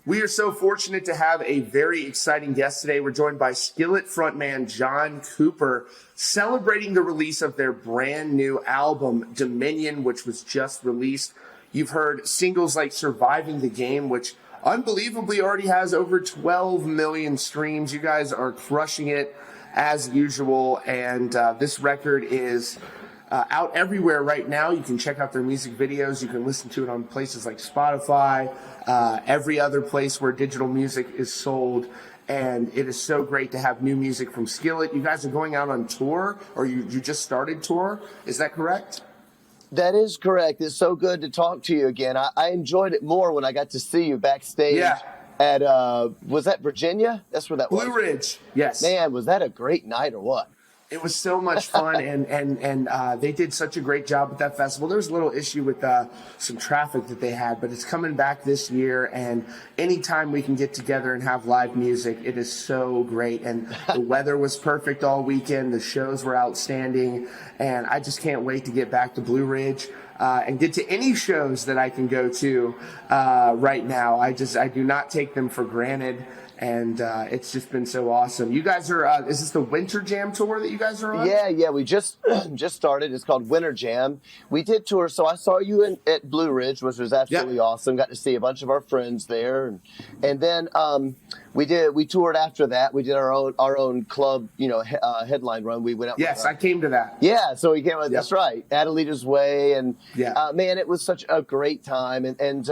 We are so fortunate to have a very exciting guest today. We're joined by Skillet frontman John Cooper, celebrating the release of their brand new album, Dominion, which was just released. You've heard singles like Surviving the Game, which unbelievably already has over 12 million streams. You guys are crushing it as usual, and this record is out everywhere right now. You can check out their music videos. You can listen to it on places like Spotify, every other place where digital music is sold. And it is so great to have new music from Skillet. You guys are going out on tour, or you just started tour. Is that correct? That is correct. It's so good to talk to you again. I enjoyed it more when I got to see you backstage at, was that Virginia? That's where that was. Blue Ridge, yes. Man, was that a great night or what? It was so much fun, and they did such a great job with that festival. There was a little issue with some traffic that they had, but it's coming back this year, and anytime we can get together and have live music, it is so great. And the weather was perfect all weekend. The shows were outstanding, and I just can't wait to get back to Blue Ridge and get to any shows that I can go to right now. I do not take them for granted. And it's just been so awesome. You guys are, is this the Winter Jam tour that you guys are on? Yeah, we just started. It's called Winter Jam. We did tour, so I saw you at Blue Ridge, which was absolutely awesome. Got to see a bunch of our friends there. And then we toured after that. We did our own club, headline run. We went out. Yes, I came to that. Yeah, so we came, that's right, Adelita's Way. And man, it was such a great time. And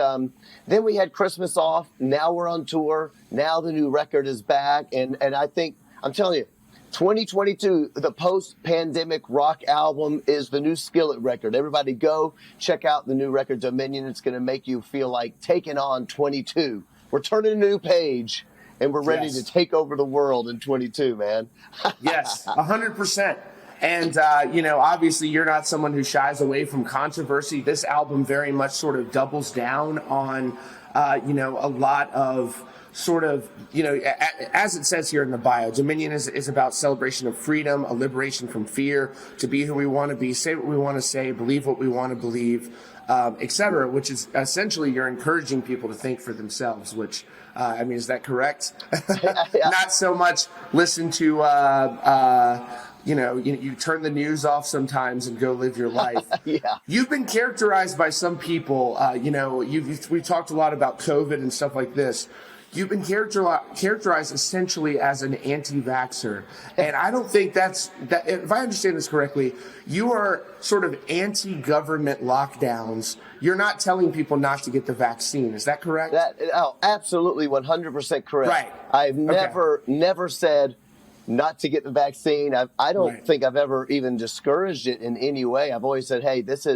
then we had Christmas off. Now we're on tour. Now the new record is back, and I think, I'm telling you, 2022, the post-pandemic rock album is the new Skillet record. Everybody go check out the new record, Dominion. It's going to make you feel like taking on 22. We're turning a new page, and we're ready to take over the world in 22, man. Yes, 100%. And, obviously you're not someone who shies away from controversy. This album very much sort of doubles down on, a lot of sort of, as it says here in the bio, Dominion is about celebration of freedom, a liberation from fear, to be who we want to be, say what we want to say, believe what we want to believe, etc., which is essentially you're encouraging people to think for themselves, which, is that correct? Not so much listen to, you turn the news off sometimes and go live your life. You've been characterized by some people, we talked a lot about COVID and stuff like this. You've been characterized essentially as an anti-vaxxer. And I don't think that, if I understand this correctly, you are sort of anti-government lockdowns. You're not telling people not to get the vaccine. Is that correct? Absolutely 100% correct. Right. I've never said not to get the vaccine. I don't think I've ever even discouraged it in any way. I've always said, hey, that's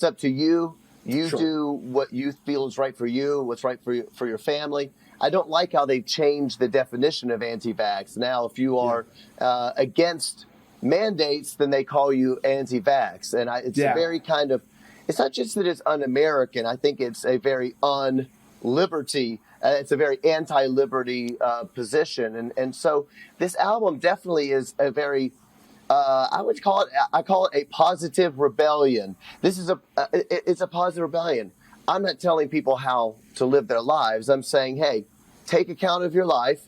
up to you. You do what you feel is right for you, what's right for your family. I don't like how they changed the definition of anti-vax. Now, if you are against mandates, then they call you anti-vax. And it's a very kind of, it's not just that it's un-American. I think it's a very un-liberty. It's a very anti-liberty position. And so this album definitely is a very, I call it a positive rebellion. It's a positive rebellion. I'm not telling people how to live their lives. I'm saying, hey, take account of your life.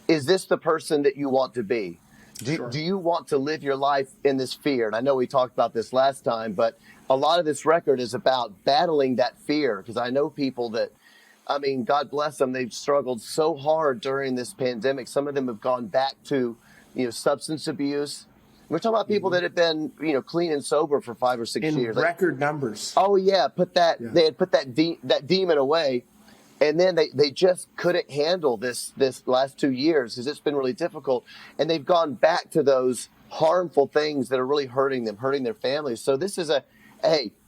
Is this the person that you want to be? Do you want to live your life in this fear? And I know we talked about this last time, but a lot of this record is about battling that fear, because I know people that, God bless them, they've struggled so hard during this pandemic. Some of them have gone back to, substance abuse. We're talking about people that have been, clean and sober for 5 or 6 years. In record numbers. Oh yeah, they had put that demon away, and then they just couldn't handle this last 2 years because it's been really difficult, and they've gone back to those harmful things that are really hurting them, hurting their families. So this is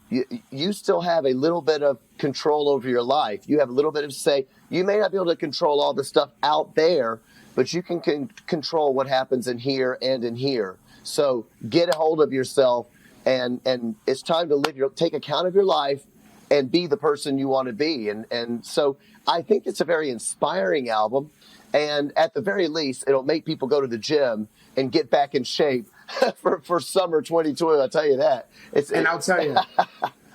you still have a little bit of control over your life. You have a little bit of say. You may not be able to control all the stuff out there, but you can control what happens in here and in here. So get a hold of yourself, and it's time to take account of your life and be the person you want to be. And so I think it's a very inspiring album. And at the very least, it'll make people go to the gym and get back in shape for summer 2020. I'll tell you that. I'll tell you,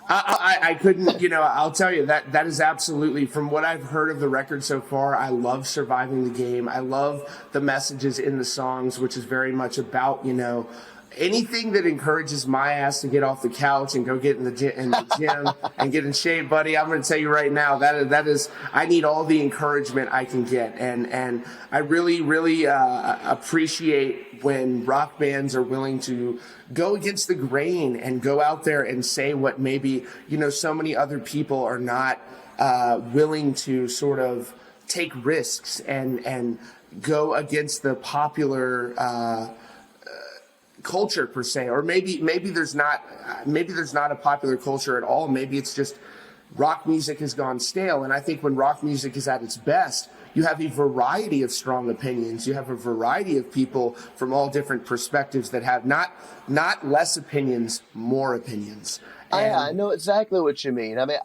I couldn't, I'll tell you that is absolutely, from what I've heard of the record so far, I love Surviving the Game. I love the messages in the songs, which is very much about, anything that encourages my ass to get off the couch and go get in the gym and get in shape, buddy. I'm going to tell you right now, that is, I need all the encouragement I can get. And I really, really appreciate when rock bands are willing to go against the grain and go out there and say what maybe, so many other people are not willing to sort of take risks and go against the popular culture per se, or maybe there's not a popular culture at all. Maybe it's just rock music has gone stale. And I think when rock music is at its best, you have a variety of strong opinions. You have a variety of people from all different perspectives that have not less opinions, more opinions. And I know exactly what you mean. I mean,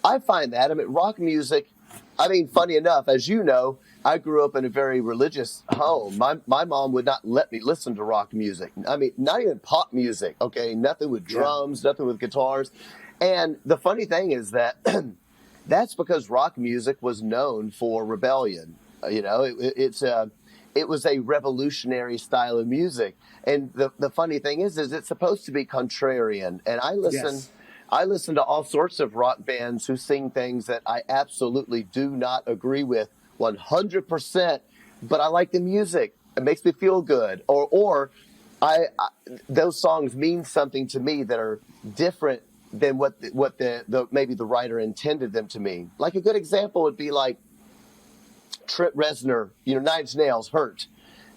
I find that. I mean, rock music, funny enough, as you know, I grew up in a very religious home. My mom would not let me listen to rock music. I mean, not even pop music, okay? Nothing with drums, nothing with guitars. And the funny thing is that that's because rock music was known for rebellion. It was a revolutionary style of music. And the funny thing is it's supposed to be contrarian. And I listen to all sorts of rock bands who sing things that I absolutely do not agree with 100%, but I like the music. It makes me feel good. Or those songs mean something to me that are different than what the maybe the writer intended them to mean. Like a good example would be like Trent Reznor, Nine Inch Nails, Hurt.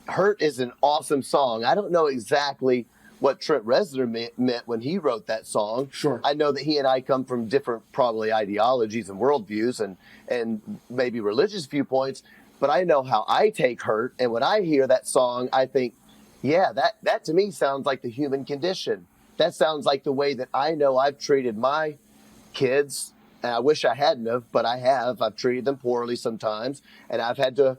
Hurt is an awesome song. I don't know exactly what Trent Reznor meant when he wrote that song. Sure. I know that he and I come from different probably ideologies and worldviews and maybe religious viewpoints, but I know how I take Hurt. And when I hear that song, I think, yeah, that to me sounds like the human condition. That sounds like the way that I know I've treated my kids. And I wish I hadn't have, but I have. I've treated them poorly sometimes, and I've had to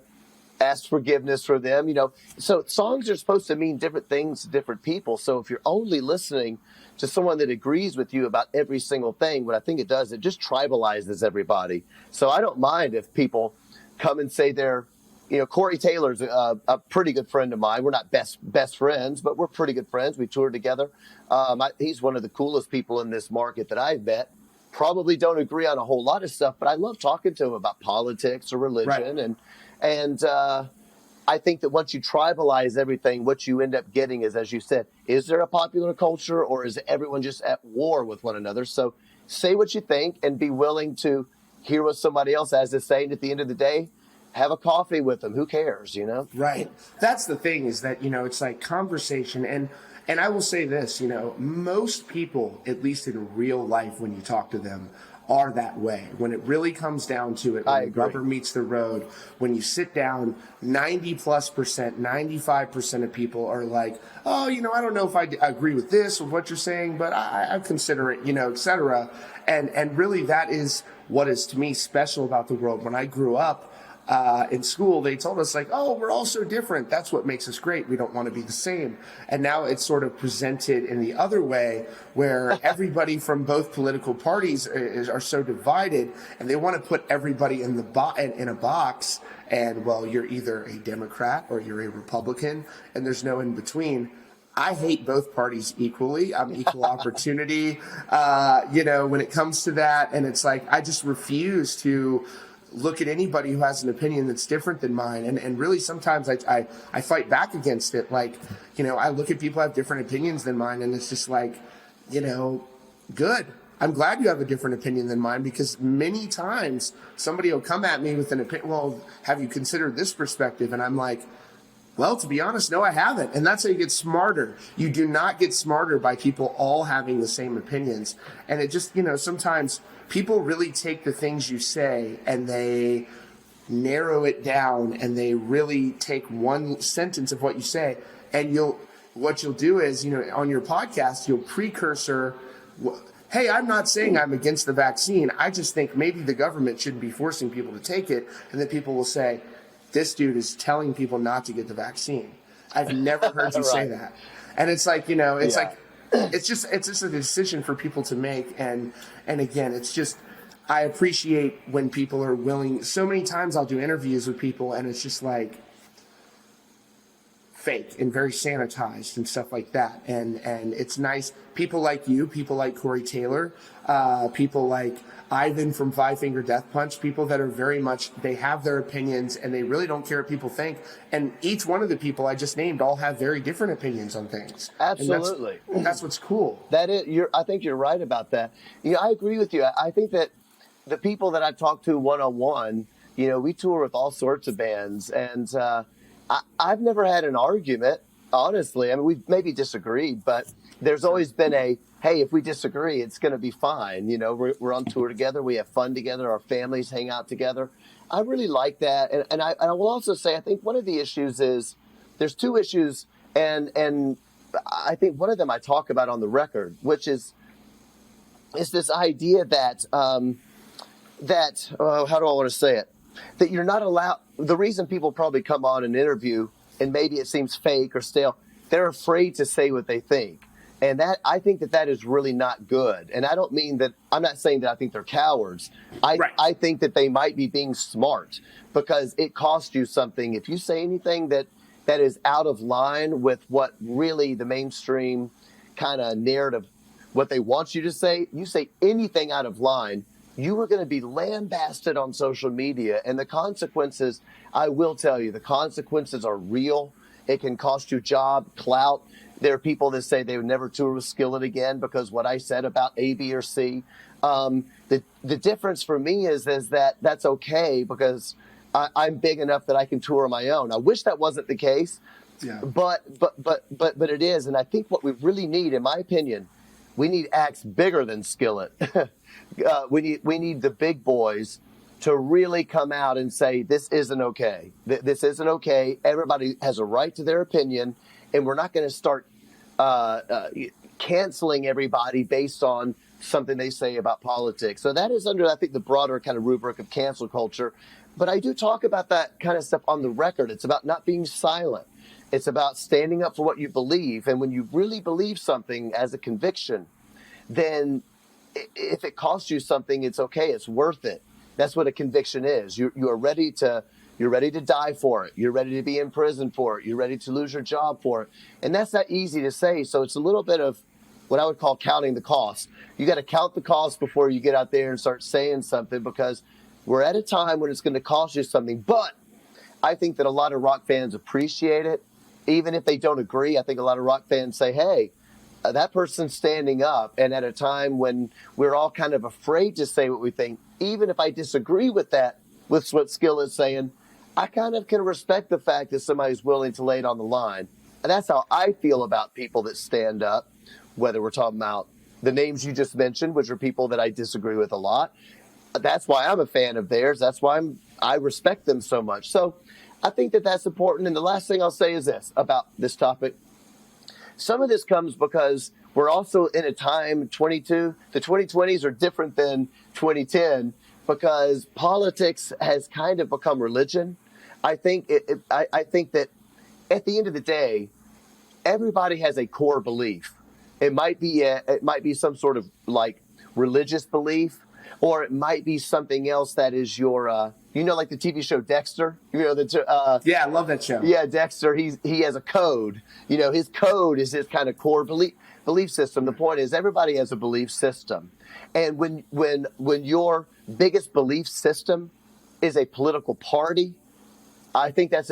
ask forgiveness for them, So songs are supposed to mean different things to different people. So if you're only listening to someone that agrees with you about every single thing, what I think it does, it just tribalizes everybody. So I don't mind if people come and say they're, Corey Taylor's a pretty good friend of mine. We're not best friends, but we're pretty good friends. We toured together. He's one of the coolest people in this market that I've met. Probably don't agree on a whole lot of stuff, but I love talking to him about politics or religion. Right. And I think that once you tribalize everything, what you end up getting is, as you said, is there a popular culture or is everyone just at war with one another? So say what you think and be willing to hear what somebody else has to say. And at the end of the day, have a coffee with them. Who cares, Right. That's the thing is that, it's like conversation. And I will say this, most people, at least in real life, when you talk to them, are that way. When it really comes down to it, when the rubber meets the road, when you sit down, 90+%, 95% of people are like, oh, I don't know if I agree with this or what you're saying, but I consider it, et cetera. And really that is what is to me special about the world. When I grew up, in school, they told us like, oh, we're all so different. That's what makes us great. We don't want to be the same. And now it's sort of presented in the other way where everybody from both political parties are so divided and they want to put everybody in in a box. And well, you're either a Democrat or you're a Republican and there's no in between. I hate both parties equally. I'm equal opportunity, when it comes to that. And it's like, I just refuse to look at anybody who has an opinion that's different than mine. And really sometimes I fight back against it. Like, I look at people who have different opinions than mine and it's just like, good. I'm glad you have a different opinion than mine because many times somebody will come at me with an opinion. Well, have you considered this perspective? And I'm like, well, to be honest, no, I haven't. And that's how you get smarter. You do not get smarter by people all having the same opinions. And it just, sometimes people really take the things you say and they narrow it down and they really take one sentence of what you say. And what you'll do is, on your podcast, you'll precursor, hey, I'm not saying I'm against the vaccine. I just think maybe the government shouldn't be forcing people to take it. And then people will say, this dude is telling people not to get the vaccine. I've never heard you say that. And it's like, like it's just a decision for people to make. And again, it's just, I appreciate when people are willing. So many times I'll do interviews with people and it's just like fake and very sanitized and stuff like that. And it's nice. People like you, people like Corey Taylor, people like Ivan from Five Finger Death Punch, people that are very much, they have their opinions and they really don't care what people think. And each one of the people I just named all have very different opinions on things. Absolutely. That's what's cool. I think you're right about that. I agree with you. I think that the people that I've talked to one-on-one, we tour with all sorts of bands, and I've never had an argument, honestly. I mean, we've maybe disagreed, but there's always been hey, if we disagree, it's going to be fine. We're on tour together. We have fun together. Our families hang out together. I really like that. And I will also say, I think one of the issues is there's two issues, and I think one of them I talk about on the record, which is this idea that, how do I want to say it? That you're not allowed, the reason people probably come on an interview and maybe it seems fake or stale, they're afraid to say what they think. And I think that is really not good. And I don't mean that, I'm not saying that I think they're cowards. I think that they might be being smart because it costs you something. If you say anything that is out of line with what really the mainstream kind of narrative, what they want you to say, you say anything out of line, you are going to be lambasted on social media. And the consequences, I will tell you, the consequences are real. It can cost you job, clout. There are people that say they would never tour with Skillet again because what I said about A, B, or C. The difference for me is that that's okay because I'm big enough that I can tour on my own. I wish that wasn't the case, but it is. And I think what we really need, in my opinion, we need acts bigger than Skillet. We need the big boys to really come out and say, this isn't okay. This isn't okay. Everybody has a right to their opinion, and we're not going to start canceling everybody based on something they say about politics. So that is under, I think, the broader kind of rubric of cancel culture. But I do talk about that kind of stuff on the record. It's about not being silent. It's about standing up for what you believe. And when you really believe something as a conviction, then if it costs you something, it's okay. It's worth it. That's what a conviction is. You're ready to die for it. You're ready to be in prison for it. You're ready to lose your job for it. And that's not easy to say. So it's a little bit of what I would call counting the cost. You got to count the cost before you get out there and start saying something, because we're at a time when it's going to cost you something. But I think that a lot of rock fans appreciate it. Even if they don't agree, I think a lot of rock fans say, hey, that person's standing up. And at a time when we're all kind of afraid to say what we think, even if I disagree with that, with what Skillet is saying, I kind of can respect the fact that somebody's willing to lay it on the line. And that's how I feel about people that stand up, whether we're talking about the names you just mentioned, which are people that I disagree with a lot. That's why I'm a fan of theirs. That's why I respect them so much. So I think that that's important. And the last thing I'll say is this about this topic. Some of this comes because we're also in a time, the 2020s are different than 2010 because politics has kind of become religion. I think I think that at the end of the day, everybody has a core belief. It might be some sort of like religious belief, or it might be something else that is your like the TV show Dexter. Yeah, I love that show. Yeah, Dexter. He has a code. His code is his kind of core belief system. The point is, everybody has a belief system, and when your biggest belief system is a political party, I think that's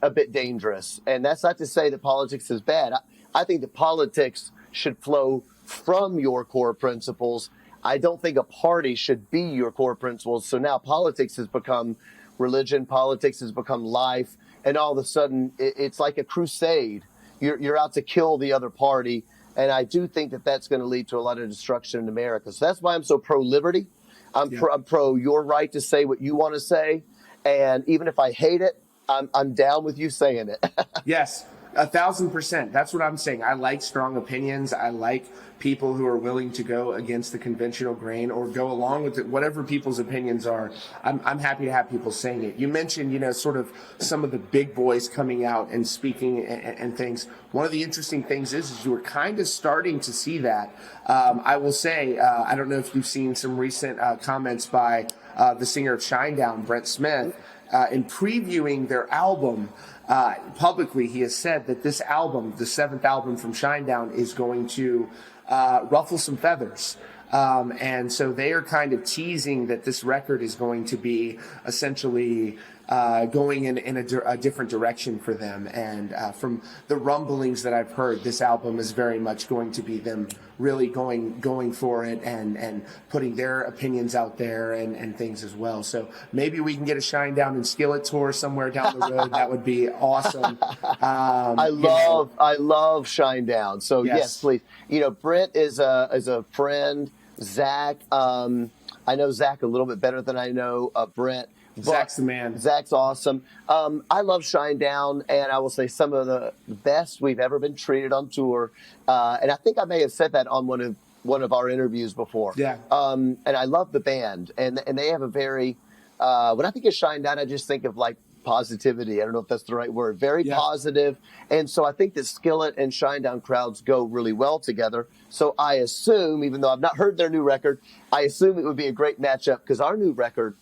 a bit dangerous. And that's not to say that politics is bad. I think that politics should flow from your core principles. I don't think a party should be your core principles. So now politics has become religion. Politics has become life. And all of a sudden, it's like a crusade. You're out to kill the other party. And I do think that that's going to lead to a lot of destruction in America. So that's why I'm so pro-liberty. I'm pro your right to say what you want to say. And even if I hate it, I'm down with you saying it. Yes. 1,000%. That's what I'm saying. I like strong opinions. I like people who are willing to go against the conventional grain or go along with it, whatever people's opinions are. I'm happy to have people saying it. You mentioned, sort of some of the big boys coming out and speaking and things. One of the interesting things is you were kind of starting to see that. I will say, I don't know if you've seen some recent comments by the singer of Shinedown, Brent Smith, in previewing their album. Publicly, he has said that this album, the 7th album from Shinedown, is going to ruffle some feathers. And so they are kind of teasing that this record is going to be essentially going in a different direction for them. And from the rumblings that I've heard, this album is very much going to be them really going for it and putting their opinions out there and things as well. So maybe we can get a Shinedown and Skillet tour somewhere down the road. That would be awesome. I love Shinedown. So yes, please. Brent is a friend. Zach, I know Zach a little bit better than I know Brent. Zach's the man. Zach's awesome. I love Shinedown, and I will say some of the best we've ever been treated on tour. And I think I may have said that on one of our interviews before. Yeah. And I love the band, and they have a very when I think of Shinedown, I just think of like positivity. I don't know if that's the right word. Very positive. And so I think that Skillet and Shinedown crowds go really well together. So I assume, even though I've not heard their new record, I assume it would be a great matchup because our new record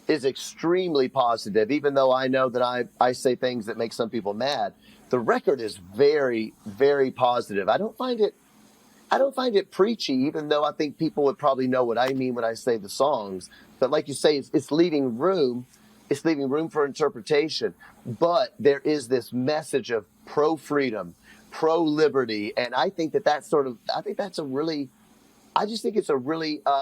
is extremely positive, even though I know that I say things that make some people mad. The record is very, very positive. I don't find it preachy, even though I think people would probably know what I mean when I say the songs. But like you say, it's leaving room. It's leaving room for interpretation. But there is this message of pro-freedom, pro-liberty. And I think that's a really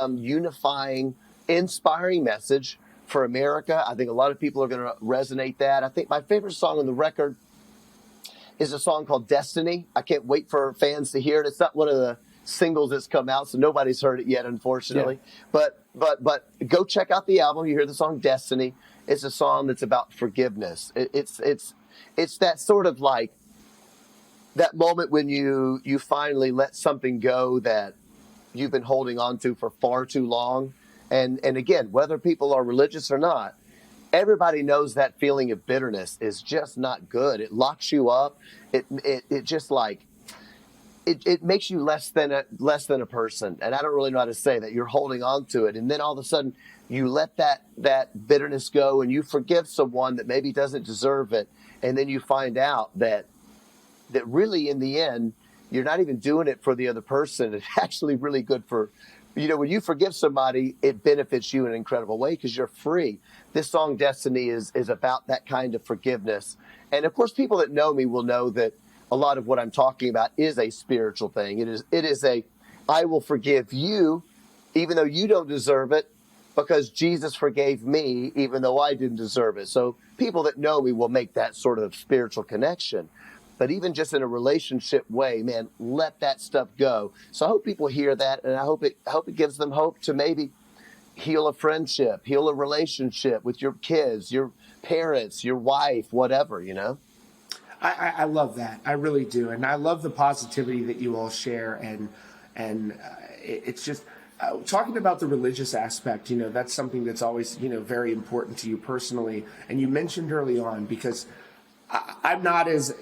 unifying, inspiring message for America. I think a lot of people are going to resonate that. I think my favorite song on the record is a song called Destiny. I can't wait for fans to hear it. It's not one of the singles that's come out, so nobody's heard it yet, unfortunately. Yeah. But go check out the album. You hear the song Destiny. It's a song that's about forgiveness. It's that sort of like that moment when you finally let something go that you've been holding on to for far too long. And again, whether people are religious or not, everybody knows that feeling of bitterness is just not good. It locks you up. It just like it makes you less than a person. And I don't really know how to say that. You're holding on to it, and then all of a sudden you let that bitterness go, and you forgive someone that maybe doesn't deserve it, and then you find out that really in the end you're not even doing it for the other person. It's actually really good for. When you forgive somebody, it benefits you in an incredible way because you're free. This song, Destiny, is about that kind of forgiveness. And, of course, people that know me will know that a lot of what I'm talking about is a spiritual thing. It is I will forgive you even though you don't deserve it because Jesus forgave me even though I didn't deserve it. So people that know me will make that sort of spiritual connection. But even just in a relationship way, man, let that stuff go. So I hope people hear that, and I hope it gives them hope to maybe heal a friendship, heal a relationship with your kids, your parents, your wife, whatever, I love that. I really do. And I love the positivity that you all share. And it's just talking about the religious aspect, that's something that's always, very important to you personally. And you mentioned early on, because I'm not as,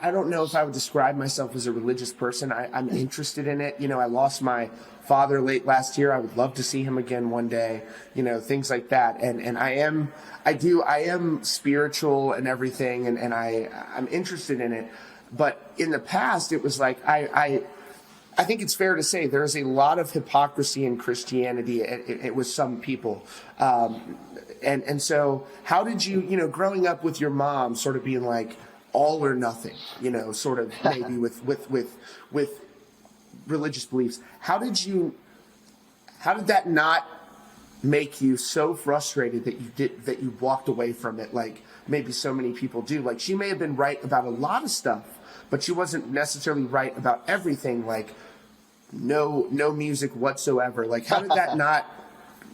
I don't know if I would describe myself as a religious person. I'm interested in it. I lost my father late last year. I would love to see him again one day, things like that. And I am spiritual and everything. And I'm interested in it. But in the past, it was like, I think it's fair to say there's a lot of hypocrisy in Christianity with some people. And so how did you, growing up with your mom sort of being like all or nothing, sort of maybe with religious beliefs, how did that not make you so frustrated that you walked away from it like maybe so many people do? Like she may have been right about a lot of stuff, but she wasn't necessarily right about everything, like no music whatsoever. Like how did that not,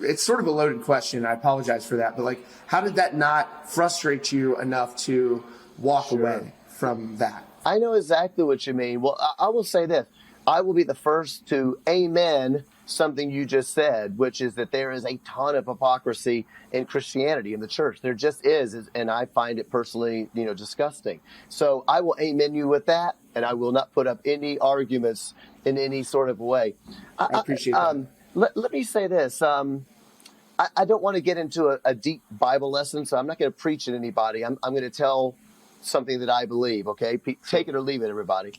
it's sort of a loaded question, I apologize for that, but how did that not frustrate you enough to walk away from that? I know exactly what you mean. Well, I will say this. I will be the first to amen something you just said, which is that there is a ton of hypocrisy in Christianity, in the church. There just is, and I find it personally, disgusting. So I will amen you with that, and I will not put up any arguments in any sort of way. I appreciate that. Let me say this. I don't want to get into a deep Bible lesson, so I'm not going to preach at anybody. I'm going to tell something that I believe, okay? Take it or leave it, everybody.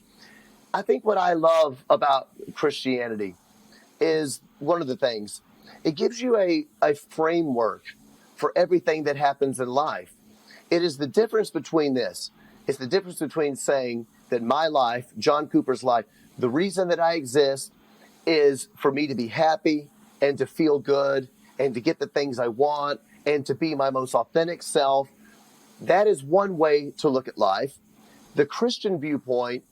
I think what I love about Christianity is one of the things. It gives you a framework for everything that happens in life. It is the difference between this. It's the difference between saying that my life, John Cooper's life, the reason that I exist is for me to be happy and to feel good and to get the things I want and to be my most authentic self. That is one way to look at life. The Christian viewpoint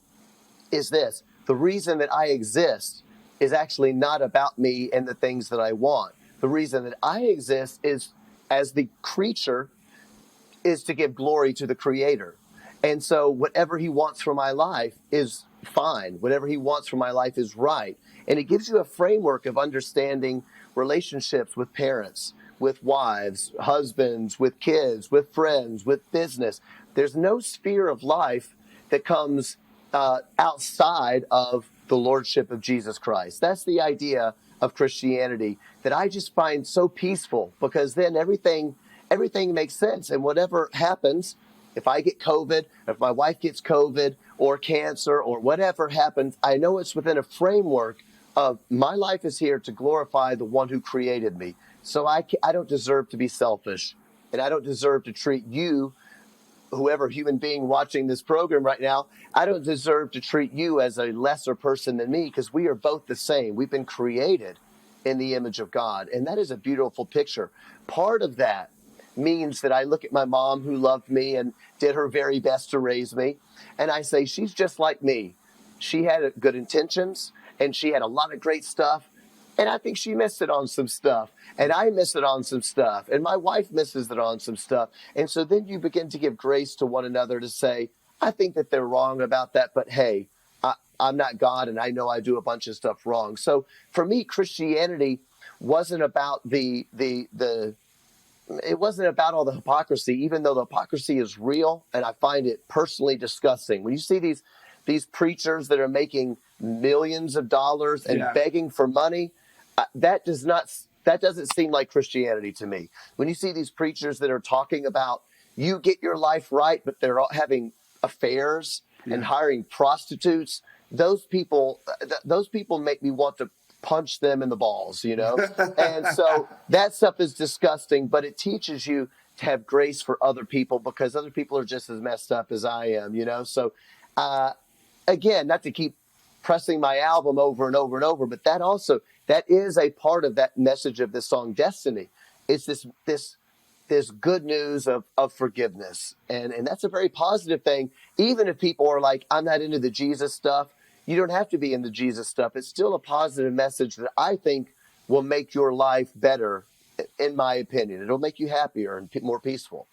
is this. The reason that I exist is actually not about me and the things that I want. The reason that I exist is, as the creature, is to give glory to the Creator. And so whatever he wants for my life is fine. Whatever he wants for my life is right. And it gives you a framework of understanding relationships with parents, with wives, husbands, with kids, with friends, with business. There's no sphere of life that comes outside of the lordship of Jesus Christ. That's the idea of Christianity that I just find so peaceful, because then everything makes sense. And whatever happens, if I get COVID, if my wife gets COVID or cancer or whatever happens, I know it's within a framework of my life is here to glorify the one who created me. So I don't deserve to be selfish, and I don't deserve to treat you, whoever human being watching this program right now, I don't deserve to treat you as a lesser person than me, because we are both the same. We've been created in the image of God, and that is a beautiful picture. Part of that means that I look at my mom, who loved me and did her very best to raise me, and I say, she's just like me. She had good intentions, and she had a lot of great stuff, and I think she missed it on some stuff. And I miss it on some stuff. And my wife misses it on some stuff. And so then you begin to give grace to one another to say, I think that they're wrong about that, but hey, I'm not God, and I know I do a bunch of stuff wrong. So for me, Christianity wasn't about it wasn't about all the hypocrisy, even though the hypocrisy is real, and I find it personally disgusting. When you see these preachers that are making millions of dollars and begging for money, that doesn't seem like Christianity to me. When you see these preachers that are talking about you get your life right, but they're all having affairs and hiring prostitutes, those people make me want to punch them in the balls, And so that stuff is disgusting, but it teaches you to have grace for other people, because other people are just as messed up as I am, So again, not to keep pressing my album over and over and over, but that is a part of that message of this song, Destiny. It's this good news of forgiveness. And that's a very positive thing. Even if people are like, I'm not into the Jesus stuff, you don't have to be into Jesus stuff. It's still a positive message that I think will make your life better, in my opinion. It'll make you happier and more peaceful.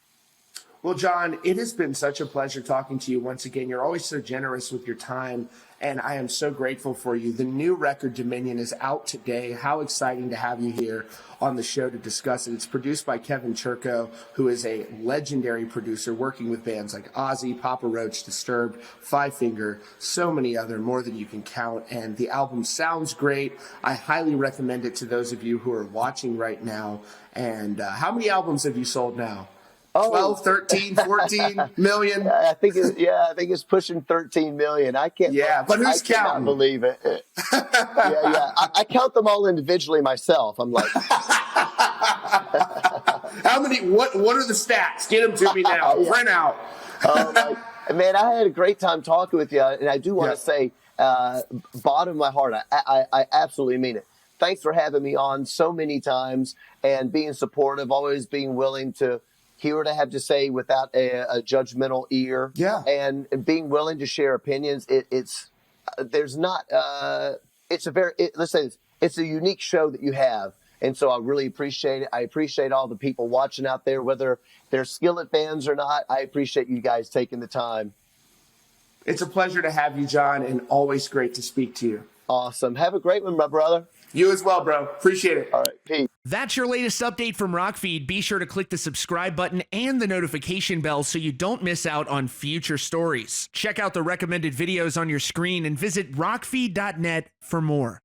Well, John, it has been such a pleasure talking to you once again. You're always so generous with your time, and I am so grateful for you. The new record, Dominion, is out today. How exciting to have you here on the show to discuss it. It's produced by Kevin Churko, who is a legendary producer working with bands like Ozzy, Papa Roach, Disturbed, Five Finger, so many other, more than you can count. And the album sounds great. I highly recommend it to those of you who are watching right now. And how many albums have you sold now? 12, 13, 14 million. I think it's pushing 13 million. I can't. Yeah, but who's counting? I cannot believe it. I count them all individually myself. I'm like, how many? What are the stats? Get them to me now. Print out. Man, I had a great time talking with you, and I do want to say, bottom of my heart, I absolutely mean it. Thanks for having me on so many times and being supportive, always being willing to hear what I have to say without a judgmental ear. Yeah. And being willing to share opinions. It's a unique show that you have. And so I really appreciate it. I appreciate all the people watching out there, whether they're Skillet fans or not. I appreciate you guys taking the time. It's a pleasure to have you, John, and always great to speak to you. Awesome. Have a great one, my brother. You as well, bro. Appreciate it. All right. Peace. That's your latest update from Rockfeed. Be sure to click the subscribe button and the notification bell so you don't miss out on future stories. Check out the recommended videos on your screen and visit rockfeed.net for more.